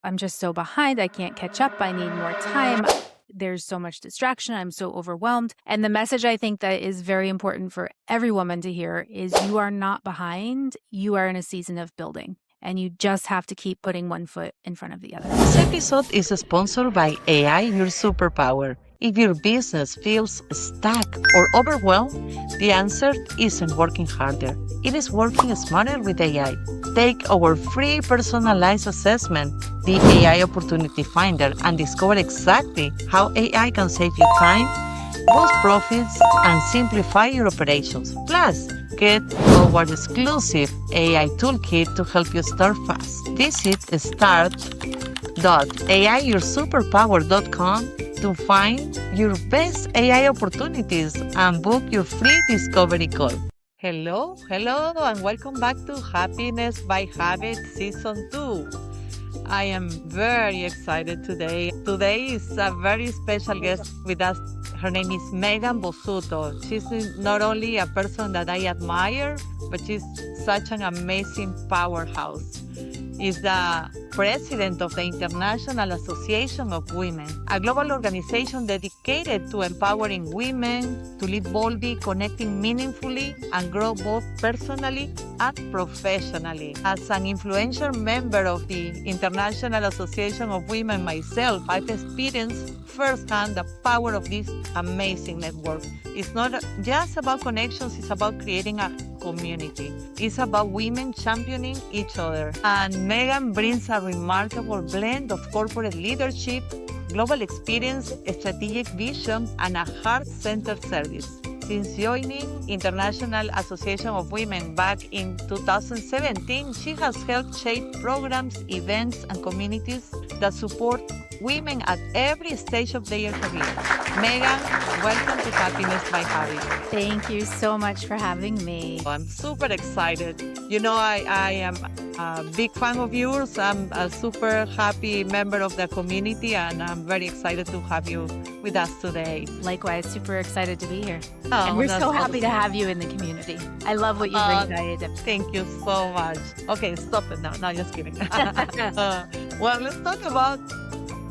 I'm just so behind. I can't catch up. I need more time. There's so much distraction. I'm so overwhelmed. And the message I think that is very important for every woman to hear is you are not behind. You are in a season of building. And you just have to keep putting one foot in front of the other. This episode is sponsored by AI, your superpower. If your business feels stuck or overwhelmed, the answer isn't working harder. It is working smarter with AI. Take our free personalized assessment, the AI Opportunity Finder, and discover exactly how AI can save you time, boost profits, and simplify your operations. Plus, get our exclusive AI toolkit to help you start fast. Visit start.aiyoursuperpower.com to find your best AI opportunities and book your free discovery call. Hello, and welcome back to Happiness by Habit Season 2. I am very excited today. Today is a very special guest with us. Her name is Megan Bozzuto. She's not only a person that I admire, but she's such an amazing powerhouse. Is the president of the International Association of Women, a global organization dedicated to empowering women to lead boldly, connecting meaningfully, and grow both personally and professionally. As an influential member of the International Association of Women myself, I've experienced firsthand the power of this amazing network. It's not just about connections, it's about creating a community. It's about women championing each other. And Megan brings a remarkable blend of corporate leadership, global experience, strategic vision, and a heart-centered service. Since joining International Association of Women back in 2017, she has helped shape programs, events, and communities that support women at every stage of their career. Megan, welcome to Happiness by Habit. Thank you so much for having me. I'm super excited. You know, I am a big fan of yours. I'm a super happy member of the community, and I'm very excited to have you with us today. Likewise, super excited to be here. Oh, And we're so that's happy to awesome. have you in the community. I love what you bring to IAW. Thank you so much. Okay, stop it now. No, just kidding. Well, let's talk about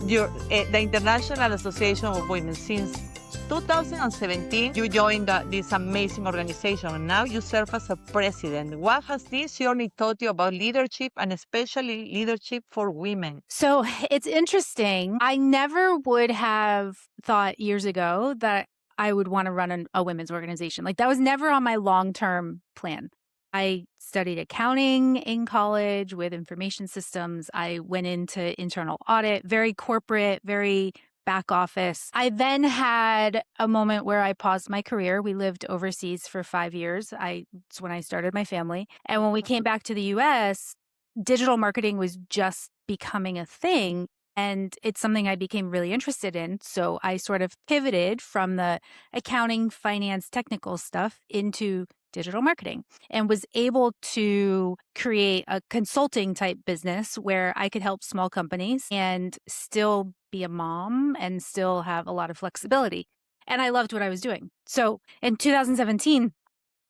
the International Association of Women. Since 2017, you joined this amazing organization, and now you serve as a president. What has this journey taught you about leadership, and especially leadership for women? So it's interesting. I never would have thought years ago that I would want to run a women's organization. Like that was never on my long-term plan. I studied accounting in college with information systems. I went into internal audit, very corporate, very back office. I then had a moment where I paused my career. We lived overseas for 5 years. It's when I started my family. And when we came back to the US, digital marketing was just becoming a thing. And it's something I became really interested in. So I sort of pivoted from the accounting, finance, technical stuff into digital marketing and was able to create a consulting type business where I could help small companies and still be a mom and still have a lot of flexibility. And I loved what I was doing. So in 2017,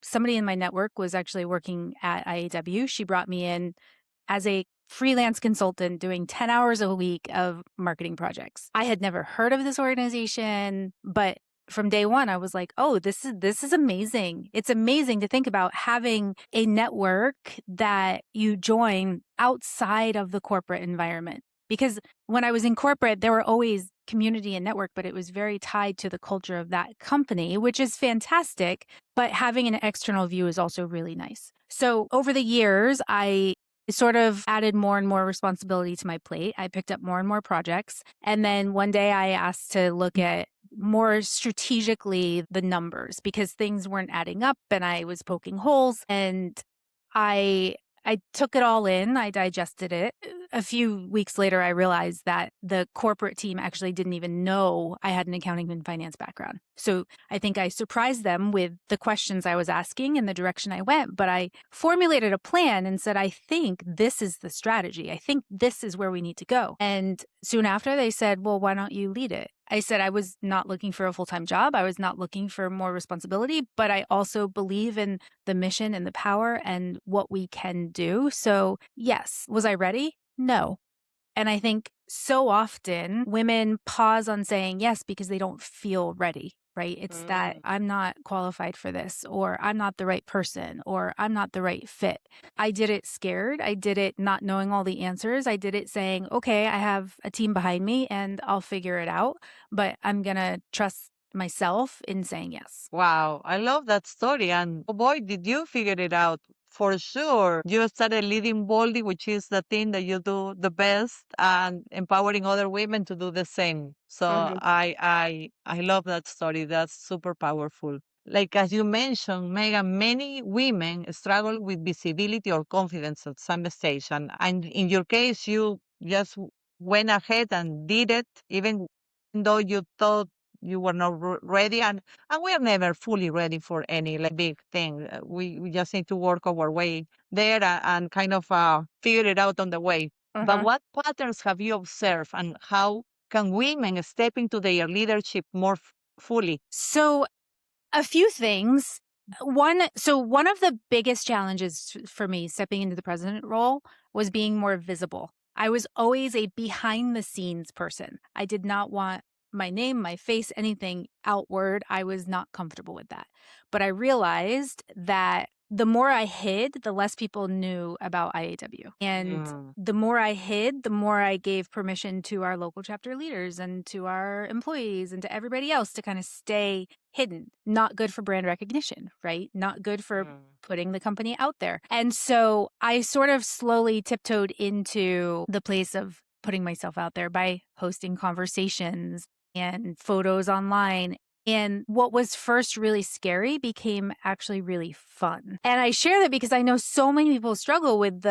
somebody in my network was actually working at IAW. She brought me in as a freelance consultant doing 10 hours a week of marketing projects. I had never heard of this organization, but from day one, I was like, oh, this is amazing. It's amazing to think about having a network that you join outside of the corporate environment. Because when I was in corporate, there were always community and network, but it was very tied to the culture of that company, which is fantastic. But having an external view is also really nice. So over the years, I sort of added more and more responsibility to my plate. I picked up more and more projects. And then one day I asked to look at more strategically the numbers because things weren't adding up and I was poking holes, and I took it all in. I digested it. A few weeks later, I realized that the corporate team actually didn't even know I had an accounting and finance background. So I think I surprised them with the questions I was asking and the direction I went. But I formulated a plan and said, I think this is the strategy. I think this is where we need to go. And soon after, they said, well, why don't you lead it? I said I was not looking for a full-time job. I was not looking for more responsibility, but I also believe in the mission and the power and what we can do. So yes, was I ready? No. And I think so often women pause on saying yes because they don't feel ready, right? It's that Mm. I'm not qualified for this, or I'm not the right person, or I'm not the right fit. I did it scared. I did it not knowing all the answers. I did it saying, okay, I have a team behind me and I'll figure it out, but I'm going to trust myself in saying yes. Wow, I love that story. And oh boy, did you figure it out for sure. You started leading boldly, which is the thing that you do the best, and empowering other women to do the same. So Mhm. I love that story. That's super powerful. Like as you mentioned, Megan, many women struggle with visibility or confidence at some stage. And in your case, you just went ahead and did it, even though you thought you were not ready. And we are never fully ready for any like big thing. We just need to work our way there and kind of figure it out on the way. But Uh-huh. what patterns have you observed, and how can women step into their leadership more fully? So a few things. One of the biggest challenges for me stepping into the president role was being more visible. I was always a behind the scenes person. I did not want my name, my face, anything outward. I was not comfortable with that. But I realized that the more I hid, the less people knew about IAW. And Mm, the more I hid, the more I gave permission to our local chapter leaders and to our employees and to everybody else to kind of stay hidden. Not good for brand recognition, right? Not good for mm, putting the company out there. And so I sort of slowly tiptoed into the place of putting myself out there by hosting conversations and photos online. And what was first really scary became actually really fun. And I share that because I know so many people struggle with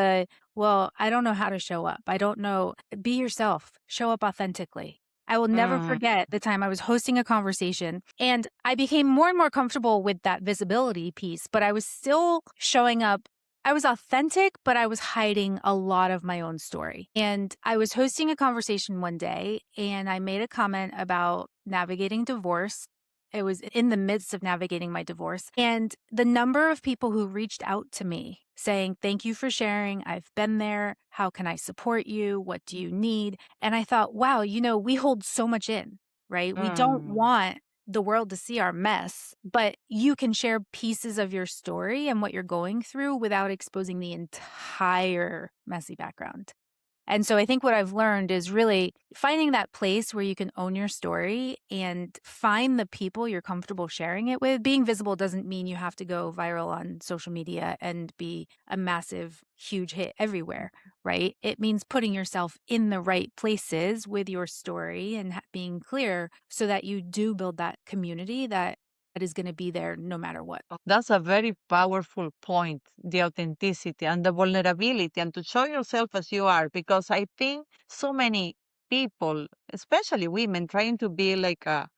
well, I don't know how to show up. I don't know. Be yourself, show up authentically. I will never mm, forget the time I was hosting a conversation and I became more and more comfortable with that visibility piece, but I was still showing up. I was authentic, but I was hiding a lot of my own story. And I was hosting a conversation one day and I made a comment about navigating divorce. It was in the midst of navigating my divorce. And the number of people who reached out to me saying, thank you for sharing. I've been there. How can I support you? What do you need? And I thought, wow, we hold so much in, right? We don't mm. want the world to see our mess, but you can share pieces of your story and what you're going through without exposing the entire messy background. And so I think what I've learned is really finding that place where you can own your story and find the people you're comfortable sharing it with. Being visible doesn't mean you have to go viral on social media and be a massive, huge hit everywhere, right? It means putting yourself in the right places with your story and being clear so that you do build that community that is going to be there no matter what. That's a very powerful point, the authenticity and the vulnerability, and to show yourself as you are. Because I think so many people, especially women, trying to be like a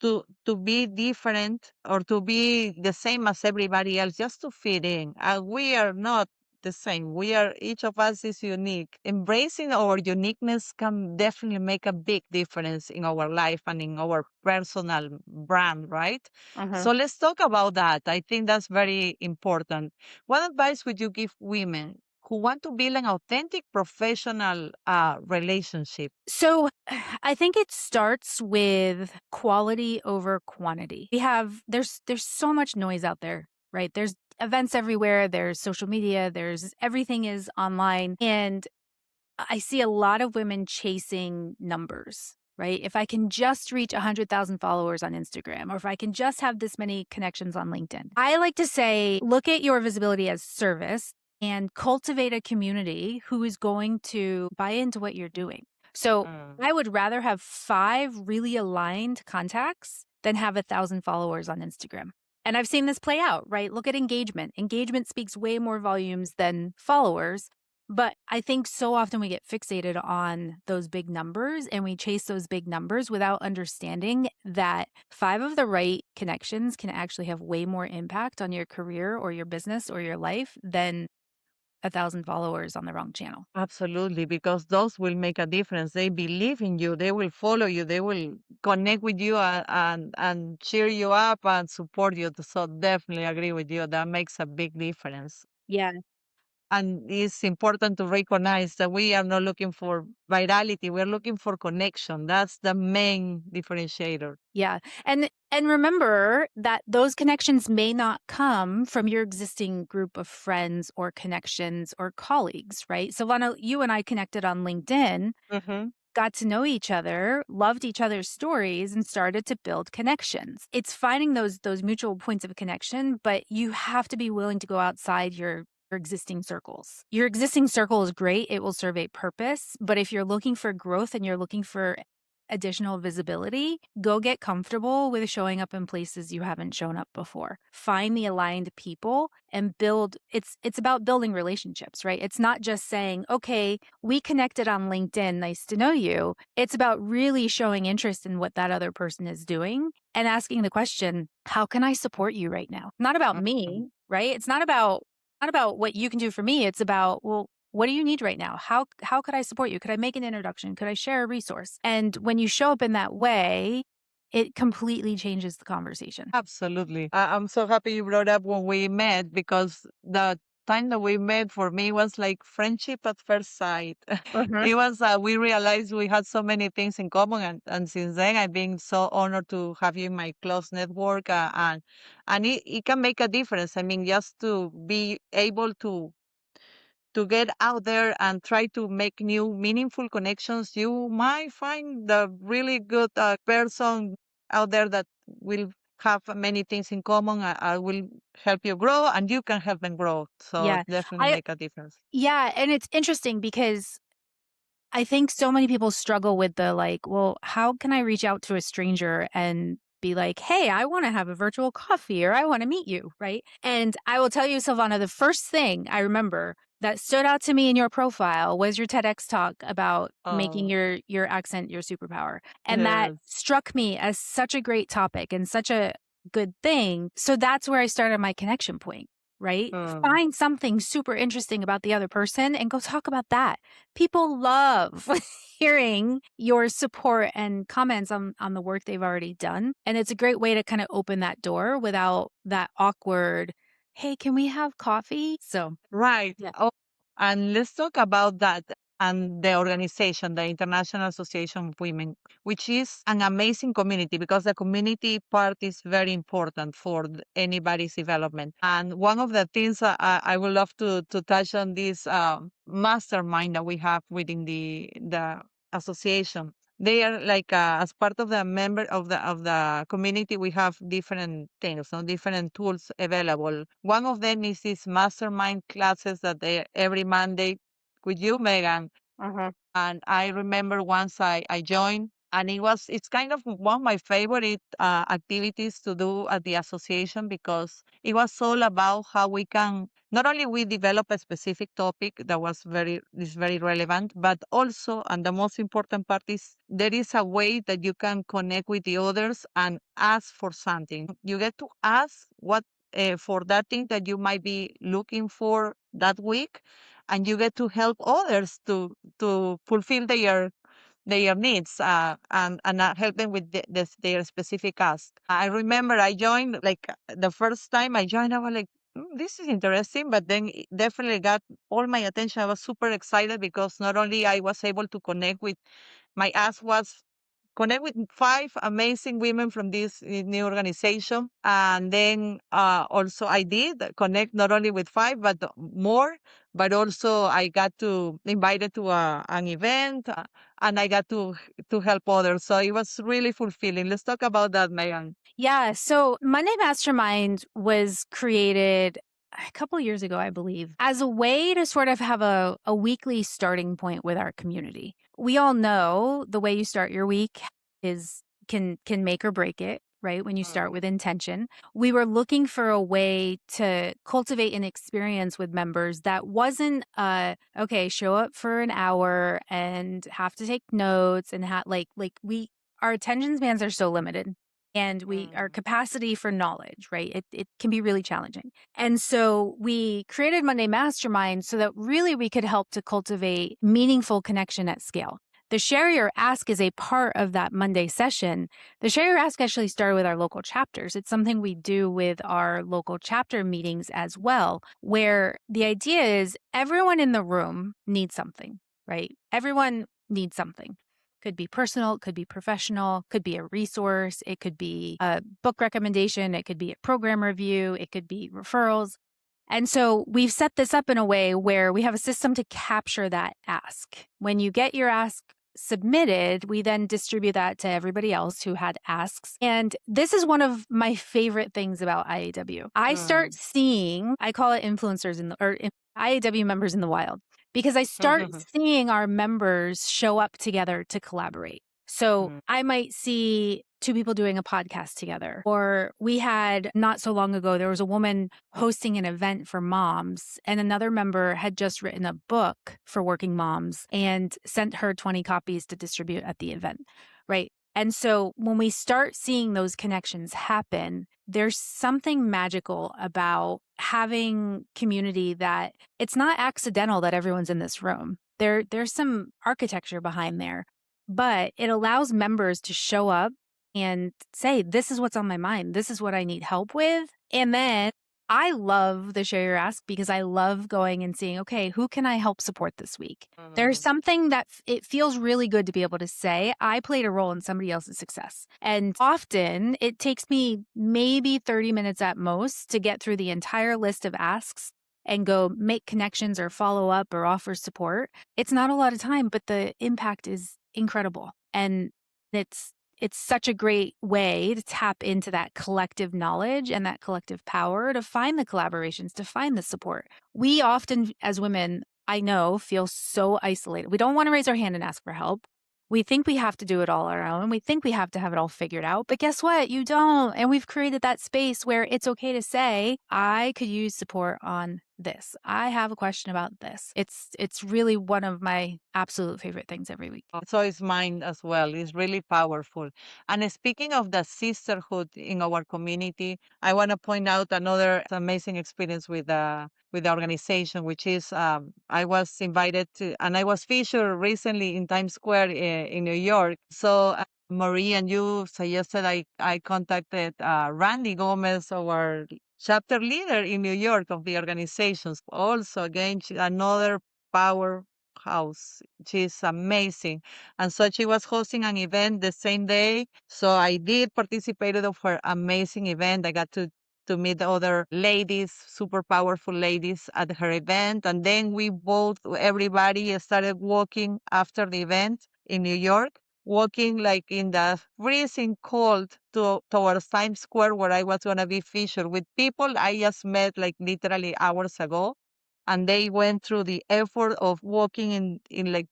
to be different or to be the same as everybody else just to fit in. And we are not the same. We are each of us is unique. Embracing our uniqueness can definitely make a big difference in our life and in our personal brand, right? Uh-huh. So let's talk about that. I think that's very important. What advice would you give women who want to build an authentic professional relationship? So I think it starts with quality over quantity. There's so much noise out there, right? There's events everywhere, there's social media, there's everything is online. And I see a lot of women chasing numbers, right? If I can just reach 100,000 followers on Instagram, or if I can just have this many connections on LinkedIn. I like to say, look at your visibility as service and cultivate a community who is going to buy into what you're doing. So Mm. I would rather have 5 really aligned contacts than have 1,000 followers on Instagram. And I've seen this play out, right? Look at engagement. Engagement speaks way more volumes than followers. But I think so often we get fixated on those big numbers and we chase those big numbers without understanding that 5 of the right connections can actually have way more impact on your career or your business or your life than 1,000 followers on the wrong channel. Absolutely, because those will make a difference. They believe in you. They will follow you. They will connect with you and cheer you up and support you. So definitely agree with you. That makes a big difference. Yeah. And it's important to recognize that we are not looking for virality. We're looking for connection. That's the main differentiator. Yeah. And remember that those connections may not come from your existing group of friends or connections or colleagues, right? Silvana, you and I connected on LinkedIn, Mm-hmm. got to know each other, loved each other's stories, and started to build connections. It's finding those mutual points of connection, but you have to be willing to go outside your existing circles. Your existing circle is great, it will serve a purpose, but if you're looking for growth and you're looking for additional visibility, go get comfortable with showing up in places you haven't shown up before. Find the aligned people and build. It's about building relationships, right? It's not just saying, "Okay, we connected on LinkedIn, nice to know you." It's about really showing interest in what that other person is doing and asking the question, "How can I support you right now?" Not about Mhm. me, right? It's not about what you can do for me. It's about, well, what do you need right now? How could I support you? Could I make an introduction? Could I share a resource? And when you show up in that way, it completely changes the conversation. Absolutely. I'm so happy you brought up when we met because the time that we met for me was like friendship at first sight. Uh-huh. It was, we realized we had so many things in common. And since then, I've been so honored to have you in my close network. And it can make a difference. I mean, just to be able to get out there and try to make new meaningful connections, you might find the really good person out there that will have many things in common. I will help you grow and you can help them grow. So Yeah. definitely I make a difference. yeah, and it's interesting because I think so many people struggle with the like, well, how can I reach out to a stranger and be like, hey, I want to have a virtual coffee or I want to meet you, right? And I will tell you, Silvana, the first thing I remember that stood out to me in your profile was your TEDx talk about making Oh, your accent your superpower. And that yes. struck me as such a great topic and such a good thing. So that's where I started my connection point, right? Mm. Find something super interesting about the other person and go talk about that. People love hearing your support and comments on the work they've already done. And it's a great way to kind of open that door without that awkward, hey, can we have coffee? So, Right. yeah. Oh, and let's talk about that and the organization, the International Association of Women, which is an amazing community because the community part is very important for anybody's development. And one of the things I would love to touch on this mastermind that we have within the association. They are like as part of the member of the community, we have different things, no, different tools available. One of them is this mastermind classes that they every Monday with you, Megan. Uh-huh. And I remember once I joined, and it's kind of one of my favorite activities to do at the association because it was all about how we can not only we develop a specific topic that is very relevant, but also, and the most important part is there is a way that you can connect with the others and ask for something. You get to ask what for that thing that you might be looking for that week, and you get to help others to fulfill their needs and help them with their specific ask. I remember I joined like the first time I joined, I was like, this is interesting, but then it definitely got all my attention. I was super excited because not only I was able to connect with my ask was connect with five amazing women from this new organization. And then also I did connect not only with five, but more, but also I got to invited to an event and I got to help others. So it was really fulfilling. Let's talk about that, Megan. Yeah. So Monday Mastermind was created a couple years ago, I believe, as a way to sort of have a weekly starting point with our community. We all know the way you start your week is can make or break it, right? When you start Mm. with intention. We were looking for a way to cultivate an experience with members that wasn't okay, show up for an hour and have to take notes and like we our attention spans are so limited and our Mm. capacity for knowledge, right? It can be really challenging. And so we created Monday Mastermind so that really we could help to cultivate meaningful connection at scale. the share your ask is a part of that Monday session. The share your ask actually started with our local chapters. It's something we do with our local chapter meetings as well, where the idea is everyone in the room needs something, right? Everyone needs something. Could be personal, could be professional, could be a resource, it could be a book recommendation, it could be a program review, it could be referrals. And so we've set this up in a way where we have a system to capture that ask. When you get your ask submitted, we then distribute that to everybody else who had asks. And this is one of my favorite things about IAW. I start seeing, I call it influencers or IAW members in the wild, because I start seeing our members show up together to collaborate. So I might see two people doing a podcast together. Or we had not so long ago, there was a woman hosting an event for moms, and another member had just written a book for working moms and sent her 20 copies to distribute at the event, right? And so when we start seeing those connections happen, there's something magical about having community that it's not accidental that everyone's in this room. There's some architecture behind there, but it allows members to show up and say, this is what's on my mind. This is what I need help with. And then I love the Share Your Ask because I love going and seeing, okay, who can I help support this week? There's something that it feels really good to be able to say, I played a role in somebody else's success. And often it takes me maybe 30 minutes at most to get through the entire list of asks and go make connections or follow up or offer support. It's not a lot of time, but the impact is incredible. And it's such a great way to tap into that collective knowledge and that collective power to find the collaborations, to find the support. We often, as women, I know, feel so isolated. We don't want to raise our hand and ask for help. We think we have to do it all on our own. We think we have to have it all figured out. But guess what? You don't. And we've created that space where it's okay to say, I could use support on this. I have a question about this. It's really one of my absolute favorite things every week. So is mine as well. It's really powerful. And speaking of the sisterhood in our community, I want to point out another amazing experience with the organization, which is I was invited to, and I was featured recently in Times Square in New York. So Marie and you suggested I contacted Randy Gomez, our chapter leader in New York of the organizations. Also, again, another powerhouse. She's amazing. And so she was hosting an event the same day. So I did participate of her amazing event. I got to meet other ladies, super powerful ladies at her event. And then we both, everybody started walking after the event in New York, walking like in the freezing cold towards Times Square where I was going to be featured with people I just met like literally hours ago. And they went through the effort of walking in like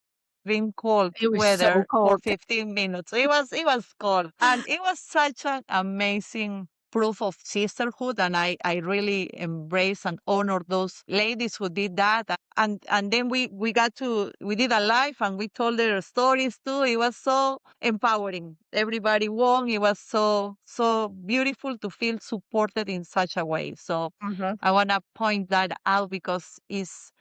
extreme cold It was so weather for cold. 15 minutes. It was cold. And it was such an amazing proof of sisterhood, and I really embrace and honor those ladies who did that. And then we did a live and we told their stories too. It was so empowering. Everybody won. It was so beautiful to feel supported in such a way. So I want to point that out because it's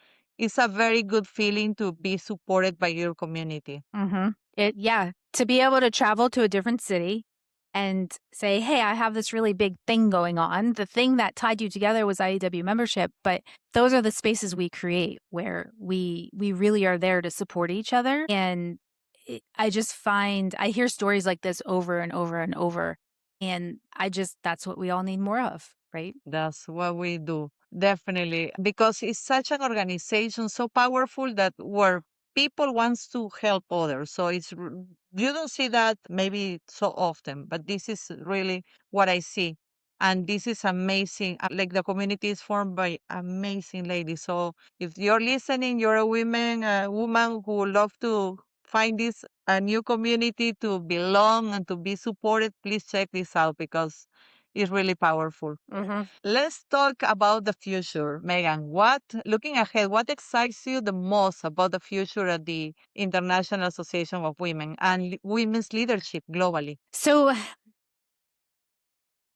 a very good feeling to be supported by your community. To be able to travel to a different city and say, hey, I have this really big thing going on. The thing that tied you together was IEW membership, but those are the spaces we create where we really are there to support each other. And I just find, I hear stories like this over and over and over. And that's what we all need more of, right? That's what we do. Definitely. Because it's such an organization so powerful that where people wants to help others. So you don't see that maybe so often, but this is really what I see. And this is amazing. Like the community is formed by amazing ladies. So if you're listening, you're a woman who would love to find this a new community to belong and to be supported, please check this out because it's really powerful. Let's talk about the future, Megan. Looking ahead, what excites you the most about the future at the International Association of Women and women's leadership globally? So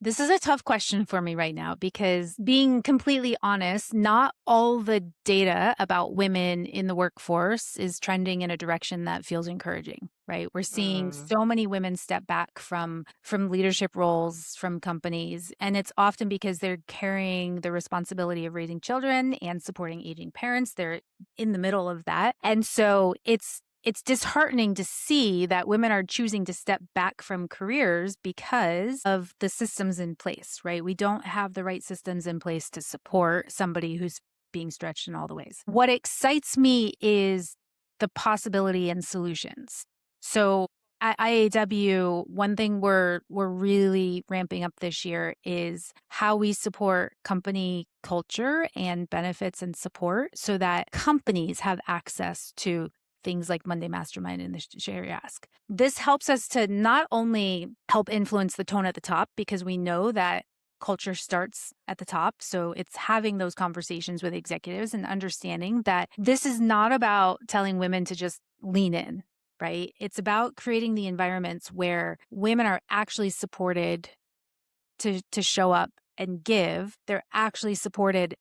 This is a tough question for me right now because, being completely honest, not all the data about women in the workforce is trending in a direction that feels encouraging, right? We're seeing Mm, so many women step back from leadership roles from companies, and it's often because they're carrying the responsibility of raising children and supporting aging parents. They're in the middle of that. And so it's disheartening to see that women are choosing to step back from careers because of the systems in place, right? We don't have the right systems in place to support somebody who's being stretched in all the ways. What excites me is the possibility and solutions. So at IAW, one thing we're really ramping up this year is how we support company culture and benefits and support so that companies have access to things like Monday Mastermind and the Share Ask. This helps us to not only help influence the tone at the top, because we know that culture starts at the top. So it's having those conversations with executives and understanding that this is not about telling women to just lean in, right? It's about creating the environments where women are actually supported to show up and give. They're actually supported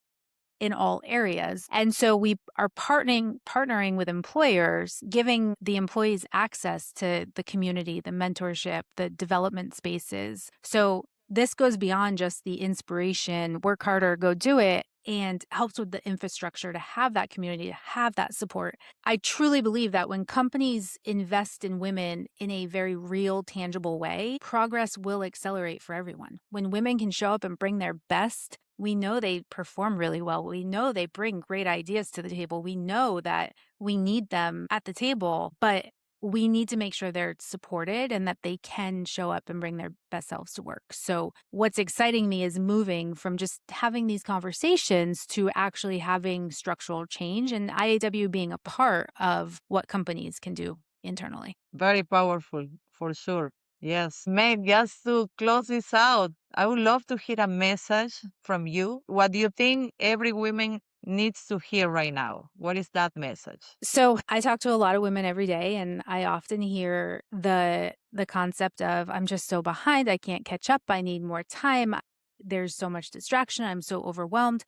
in all areas. And so we are partnering with employers, giving the employees access to the community, the mentorship, the development spaces. So this goes beyond just the inspiration, work harder, go do it, and helps with the infrastructure to have that community, to have that support. I truly believe that when companies invest in women in a very real, tangible way, progress will accelerate for everyone. When women can show up and bring their best, we know they perform really well. We know they bring great ideas to the table. We know that we need them at the table, but we need to make sure they're supported and that they can show up and bring their best selves to work. So what's exciting me is moving from just having these conversations to actually having structural change, and IAW being a part of what companies can do internally. very powerful, for sure. Yes. Meg, just to close this out, I would love to hear a message from you. What do you think every woman needs to hear right now? What is that message? So I talk to a lot of women every day, and I often hear the concept of, I'm just so behind, I can't catch up, I need more time. There's so much distraction, I'm so overwhelmed.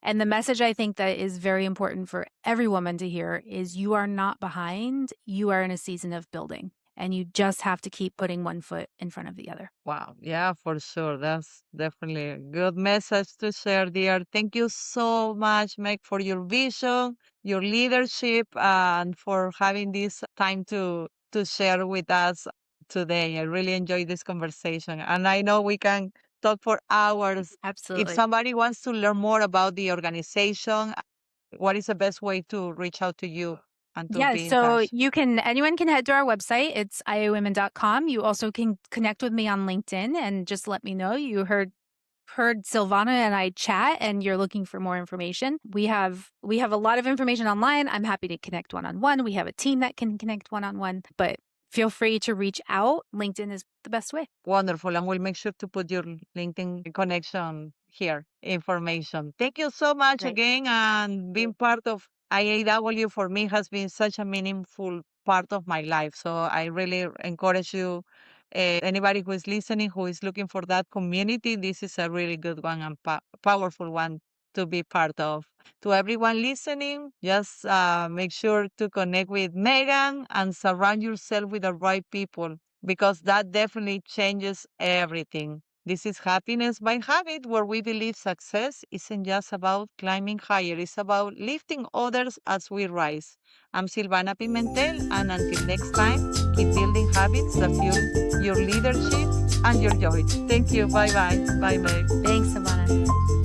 And the message I think that is very important for every woman to hear is, you are not behind, you are in a season of building, and you just have to keep putting one foot in front of the other. Wow. Yeah, for sure. That's definitely a good message to share, dear. Thank you so much, Meg, for your vision, your leadership, and for having this time to share with us today. I really enjoyed this conversation. And I know we can talk for hours. If Absolutely. somebody wants to learn more about the organization, what is the best way to reach out to you and to Yeah, be in so touch? anyone can head to our website. It's iawomen.com. You also can connect with me on LinkedIn and just let me know you heard Silvana and I chat and you're looking for more information. We have a lot of information online. I'm happy to connect one-on-one. We have a team that can connect one-on-one, but feel free to reach out. LinkedIn is the best way. Wonderful. And we'll make sure to put your LinkedIn connection here, information. Thank you so much Great. again. And being part of IAW for me has been such a meaningful part of my life. So I really encourage you, anybody who is listening, who is looking for that community, this is a really good one and powerful one to be part of. To everyone listening, just make sure to connect with Megan and surround yourself with the right people, because that definitely changes everything. This is Happiness by Habit, where we believe success isn't just about climbing higher, it's about lifting others as we rise. I'm Silvana Pimentel, and until next time, keep building habits that fuel your leadership and your joy. Thank you. Bye bye. Bye, Meg. Thanks, Silvana.